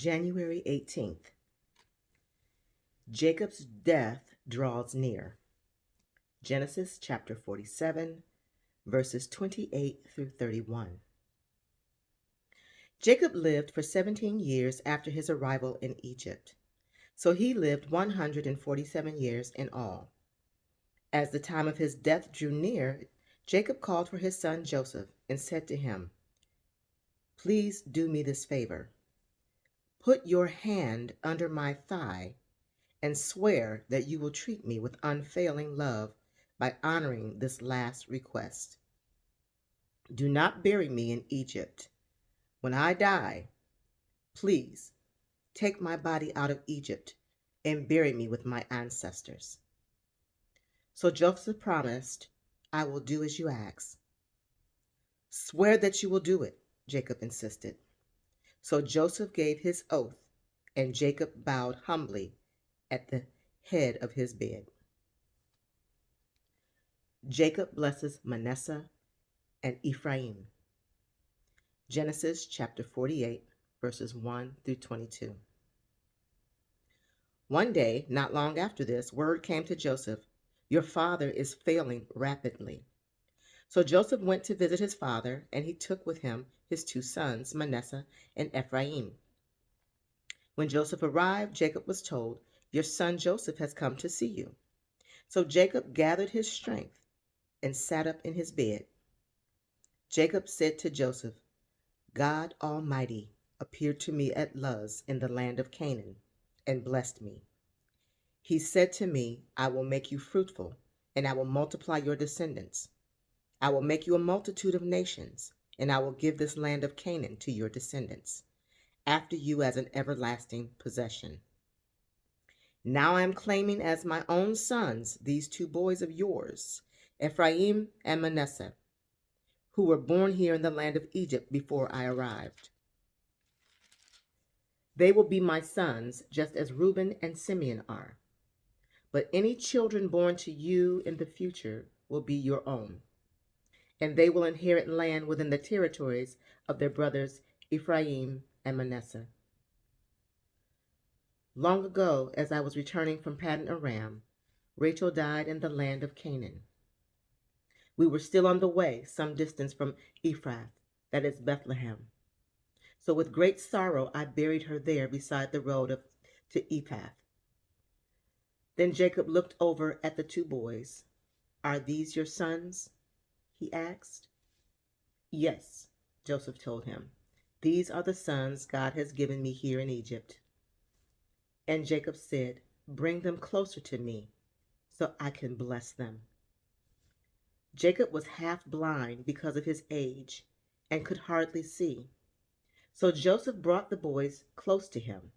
January 18th. Jacob's death draws near. Genesis chapter 47, verses 28 through 31. Jacob lived for 17 years after his arrival in Egypt, so he lived 147 years in all. As the time of his death drew near, Jacob called for his son Joseph and said to him, "Please do me this favor. Put your hand under my thigh and swear that you will treat me with unfailing love by honoring this last request. Do not bury me in Egypt. When I die, please take my body out of Egypt and bury me with my ancestors." So Joseph promised, "I will do as you ask." "Swear that you will do it," Jacob insisted. So Joseph gave his oath, and Jacob bowed humbly at the head of his bed. Jacob blesses Manasseh and Ephraim. Genesis chapter 48, verses 1 through 22. One day, not long after this, word came to Joseph, "Your father is failing rapidly." So Joseph went to visit his father, and he took with him his two sons, Manasseh and Ephraim. When Joseph arrived, Jacob was told, "Your son Joseph has come to see you." So Jacob gathered his strength and sat up in his bed. Jacob said to Joseph, "God Almighty appeared to me at Luz in the land of Canaan and blessed me. He said to me, 'I will make you fruitful, and I will multiply your descendants. I will make you a multitude of nations, and I will give this land of Canaan to your descendants after you as an everlasting possession.' Now I am claiming as my own sons these two boys of yours, Ephraim and Manasseh, who were born here in the land of Egypt before I arrived. They will be my sons, just as Reuben and Simeon are. But any children born to you in the future will be your own, and they will inherit land within the territories of their brothers Ephraim and Manasseh. Long ago, as I was returning from Paddan Aram, Rachel died in the land of Canaan. We were still on the way, some distance from Ephrath, that is Bethlehem. So with great sorrow I buried her there beside the road to Ephrath. Then Jacob looked over at the two boys. "Are these your sons?" he asked. "Yes," Joseph told him. "These are the sons God has given me here in Egypt." And Jacob said, "Bring them closer to me so I can bless them." Jacob was half blind because of his age and could hardly see. So Joseph brought the boys close to him,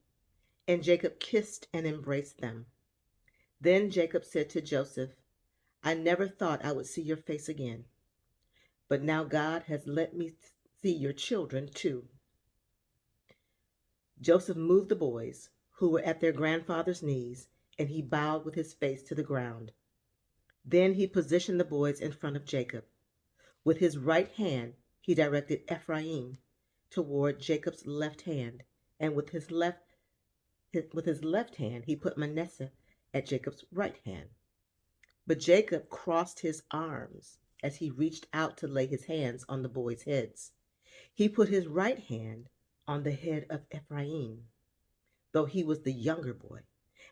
and Jacob kissed and embraced them. Then Jacob said to Joseph, "I never thought I would see your face again, but now God has let me see your children too." Joseph moved the boys, who were at their grandfather's knees, and he bowed with his face to the ground. Then he positioned the boys in front of Jacob. With his right hand he directed Ephraim toward Jacob's left hand, and with his left hand he put Manasseh at Jacob's right hand. But Jacob crossed his arms as he reached out to lay his hands on the boys' heads. He put his right hand on the head of Ephraim, though he was the younger boy,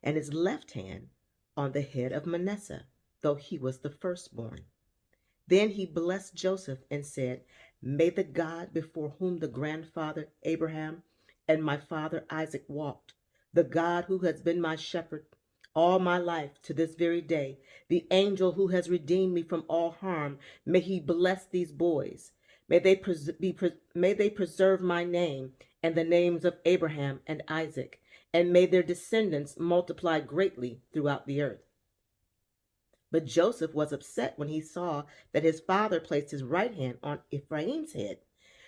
and his left hand on the head of Manasseh, though he was the firstborn. Then he blessed Joseph and said, "May the God before whom the grandfather Abraham and my father Isaac walked, the God who has been my shepherd all my life to this very day, the angel who has redeemed me from all harm, may he bless these boys. May they preserve my name and the names of Abraham and Isaac, and may their descendants multiply greatly throughout the earth." But Joseph was upset when he saw that his father placed his right hand on Ephraim's head.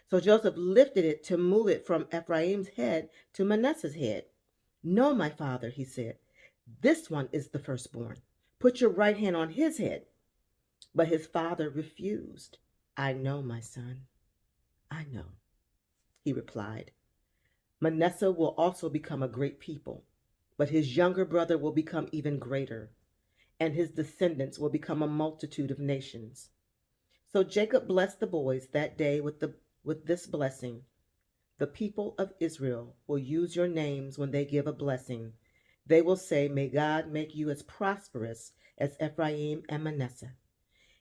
So Joseph lifted it to move it from Ephraim's head to Manasseh's head. "No, my father," he said, "this one is the firstborn. Put your right hand on his head." But his father refused. "I know, my son, I know," he replied. Manasseh will also become a great people, but his younger brother will become even greater, and his descendants will become a multitude of nations. So Jacob blessed the boys that day with this blessing. The people of Israel will use your names when they give a blessing. They will say, "May God make you as prosperous as Ephraim and Manasseh."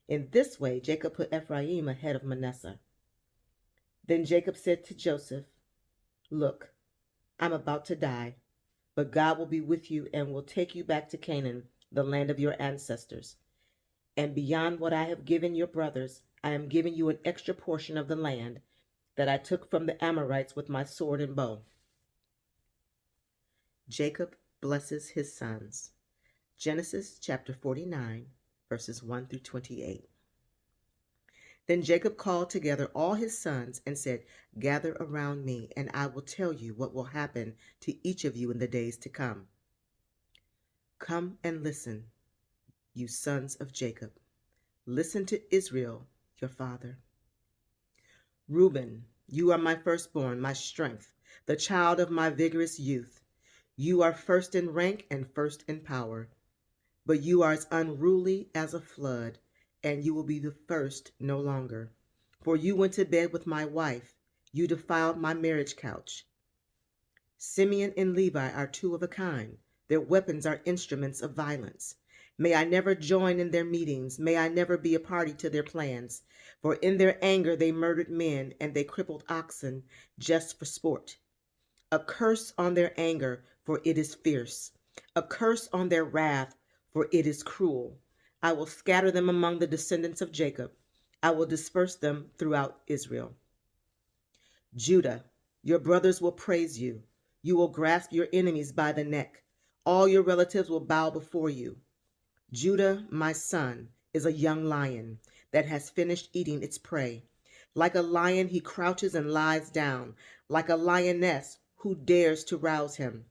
In this way, Jacob put Ephraim ahead of Manasseh. Then Jacob said to Joseph, "Look, I'm about to die, but God will be with you and will take you back to Canaan, the land of your ancestors. And beyond what I have given your brothers, I am giving you an extra portion of the land that I took from the Amorites with my sword and bow." Jacob blesses his sons. Genesis chapter 49, verses 1 through 28. Then Jacob called together all his sons and said, "Gather around me, and I will tell you what will happen to each of you in the days to come. Come and listen, you sons of Jacob. Listen to Israel, your father. Reuben, you are my firstborn, my strength, the child of my vigorous youth. You are first in rank and first in power, but you are as unruly as a flood, and you will be the first no longer. For you went to bed with my wife, you defiled my marriage couch. Simeon and Levi are two of a kind. Their weapons are instruments of violence. May I never join in their meetings. May I never be a party to their plans. For in their anger they murdered men and they crippled oxen just for sport. A curse on their anger, for it is fierce. A curse on their wrath, for it is cruel. I will scatter them among the descendants of Jacob. I will disperse them throughout Israel. Judah, your brothers will praise you. You will grasp your enemies by the neck. All your relatives will bow before you. Judah, my son, is a young lion that has finished eating its prey. Like a lion, he crouches and lies down, like a lioness who dares to rouse him.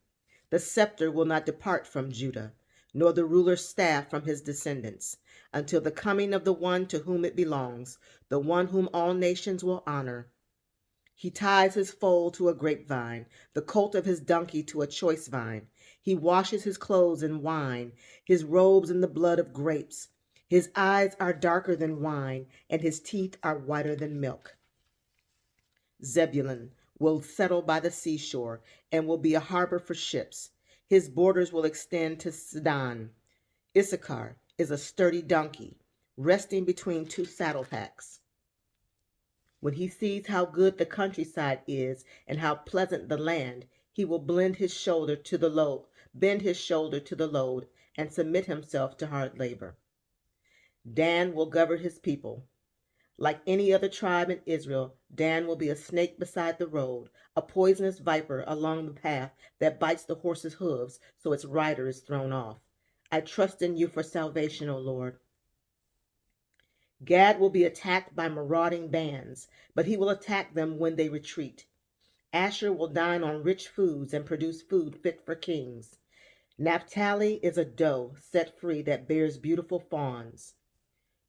The scepter will not depart from Judah, nor the ruler's staff from his descendants, until the coming of the one to whom it belongs, the one whom all nations will honor. He ties his foal to a grapevine, the colt of his donkey to a choice vine. He washes his clothes in wine, his robes in the blood of grapes. His eyes are darker than wine, and his teeth are whiter than milk. Zebulun will settle by the seashore and will be a harbor for ships. His borders will extend to Sidon. Issachar is a sturdy donkey, resting between two saddle packs. When he sees how good the countryside is and how pleasant the land, he will bend his shoulder to the load, and submit himself to hard labor. Dan will govern his people. Like any other tribe in Israel, Dan will be a snake beside the road, a poisonous viper along the path that bites the horse's hooves so its rider is thrown off. I trust in you for salvation, O Lord. Gad will be attacked by marauding bands, but he will attack them when they retreat. Asher will dine on rich foods and produce food fit for kings. Naphtali is a doe set free that bears beautiful fawns.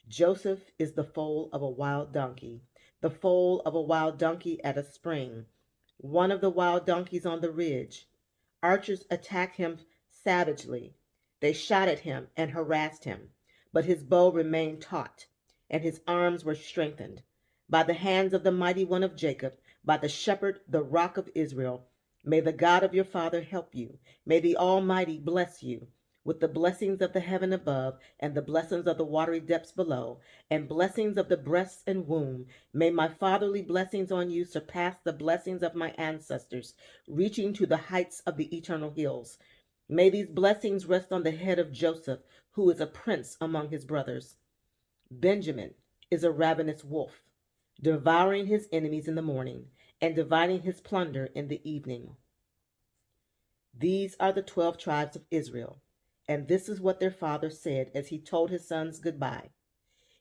Joseph is the foal of a wild donkey, the foal of a wild donkey at a spring, one of the wild donkeys on the ridge. Archers attacked him savagely. They shot at him and harassed him, but his bow remained taut, and his arms were strengthened. By the hands of the mighty one of Jacob, by the shepherd, the rock of Israel, may the God of your father help you. May the Almighty bless you with the blessings of the heaven above and the blessings of the watery depths below, and blessings of the breasts and womb. May my fatherly blessings on you surpass the blessings of my ancestors, reaching to the heights of the eternal hills. May these blessings rest on the head of Joseph, who is a prince among his brothers. Benjamin is a ravenous wolf, devouring his enemies in the morning and dividing his plunder in the evening. These are the 12 tribes of Israel, and this is what their father said as he told his sons goodbye.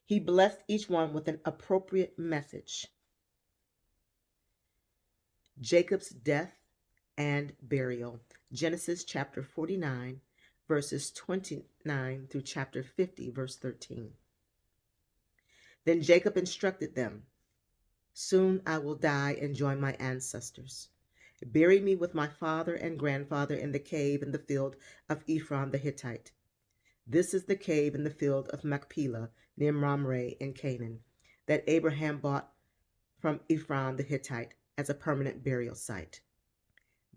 He blessed each one with an appropriate message. Jacob's death and burial. Genesis chapter 49, verses 29 through chapter 50, verse 13. Then Jacob instructed them, "Soon I will die and join my ancestors. Bury me with my father and grandfather in the cave in the field of Ephron the Hittite. This is the cave in the field of Machpelah near Mamre in Canaan, that Abraham bought from Ephron the Hittite as a permanent burial site.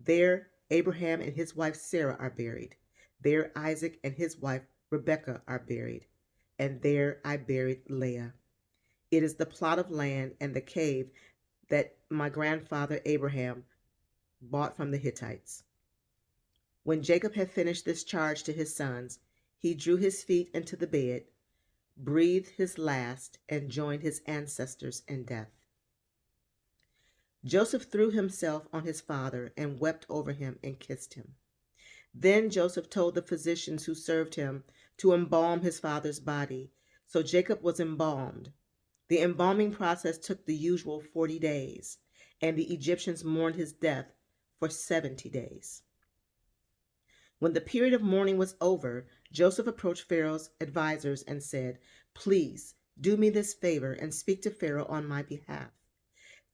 There Abraham and his wife Sarah are buried. There Isaac and his wife Rebekah are buried. And there I buried Leah. It is the plot of land and the cave that my grandfather Abraham bought from the Hittites. When Jacob had finished this charge to his sons, he drew his feet into the bed, breathed his last, and joined his ancestors in death. Joseph threw himself on his father and wept over him and kissed him. Then Joseph told the physicians who served him to embalm his father's body. So Jacob was embalmed. The embalming process took the usual 40 days, and the Egyptians mourned his death for 70 days. When the period of mourning was over, Joseph approached Pharaoh's advisors and said, "Please do me this favor and speak to Pharaoh on my behalf.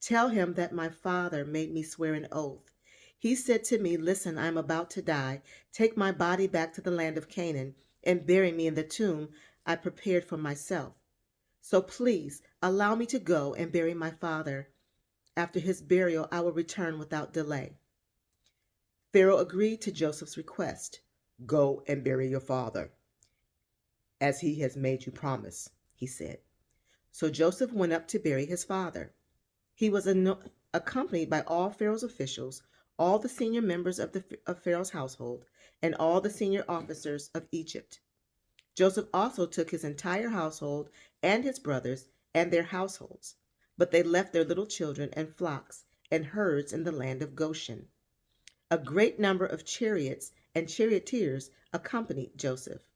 Tell him that my father made me swear an oath. He said to me, 'Listen, I am about to die. Take my body back to the land of Canaan and bury me in the tomb I prepared for myself. So please allow me to go and bury my father. After his burial, I will return without delay.'" Pharaoh agreed to Joseph's request. "Go and bury your father, as he has made you promise," he said. So Joseph went up to bury his father. He was accompanied by all Pharaoh's officials, all the senior members of Pharaoh's household, and all the senior officers of Egypt. Joseph also took his entire household and his brothers and their households, but they left their little children and flocks and herds in the land of Goshen. A great number of chariots and charioteers accompanied Joseph.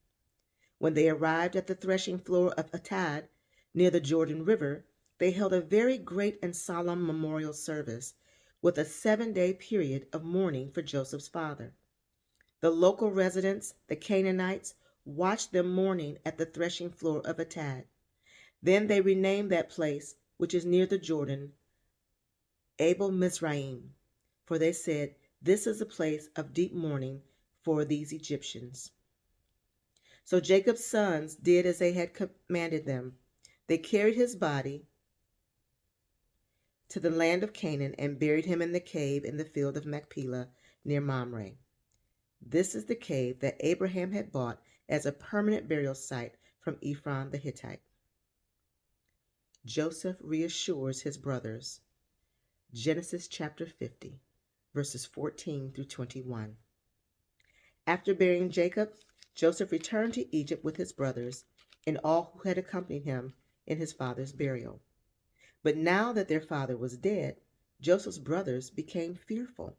When they arrived at the threshing floor of Atad, near the Jordan River, they held a very great and solemn memorial service, with a 7-day period of mourning for Joseph's father. The local residents, the Canaanites, watched them mourning at the threshing floor of Atad. Then they renamed that place, which is near the Jordan, Abel Mizraim, for they said, "This is a place of deep mourning for these Egyptians." So Jacob's sons did as they had commanded them. They carried his body to the land of Canaan and buried him in the cave in the field of Machpelah near Mamre. This is the cave that Abraham had bought as a permanent burial site from Ephron the Hittite. Joseph reassures his brothers. Genesis chapter 50, verses 14 through 21. After burying Jacob, Joseph returned to Egypt with his brothers and all who had accompanied him in his father's burial. But now that their father was dead, Joseph's brothers became fearful.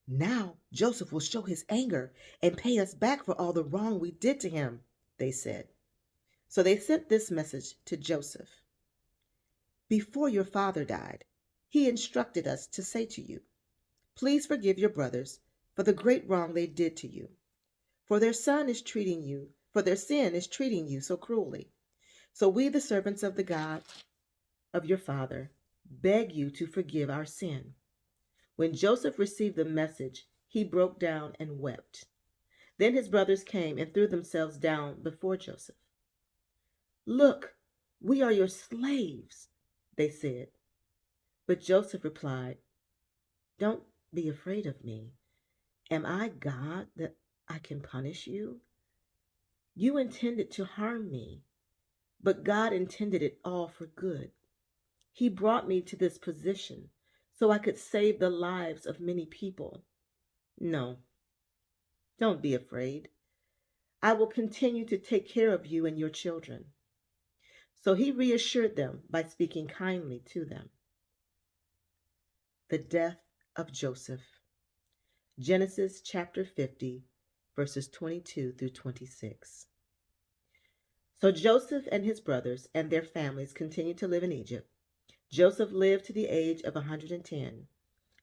"Now Joseph will show his anger and pay us back for all the wrong we did to him," they said. So they sent this message to Joseph: "Before your father died, he instructed us to say to you, 'Please forgive your brothers for the great wrong they did to you, for their sin is treating you so cruelly. So we, the servants of the God of your father, beg you to forgive our sin.'" When Joseph received the message, he broke down and wept. Then his brothers came and threw themselves down before Joseph. "Look, we are your slaves," they said. But Joseph replied, "Don't be afraid of me. Am I God that I can punish you? You intended to harm me, but God intended it all for good. He brought me to this position so I could save the lives of many people. No, don't be afraid. I will continue to take care of you and your children." So he reassured them by speaking kindly to them. The death of Joseph. Genesis chapter 50, verses 22 through 26. So Joseph and his brothers and their families continued to live in Egypt. Joseph lived to the age of 110.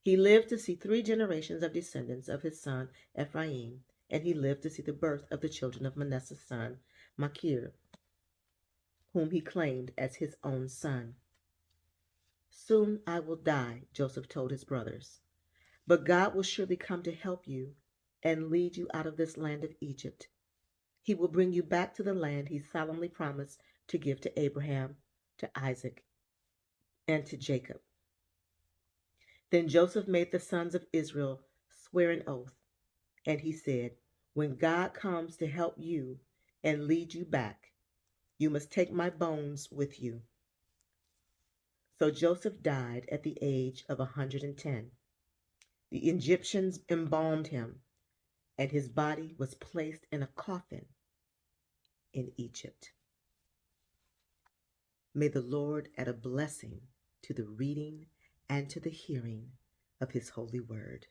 He lived to see 3 generations of descendants of his son Ephraim, and he lived to see the birth of the children of Manasseh's son Machir, whom he claimed as his own son. Soon I will die, Joseph told his brothers, but God will surely come to help you and lead you out of this land of Egypt. He will bring you back to the land he solemnly promised to give to Abraham, to Isaac, and to Jacob. Then Joseph made the sons of Israel swear an oath, and he said, when God comes to help you and lead you back, you must take my bones with you. So Joseph died at the age of 110. The Egyptians embalmed him, and his body was placed in a coffin in Egypt. May the Lord add a blessing to the reading and to the hearing of his holy word.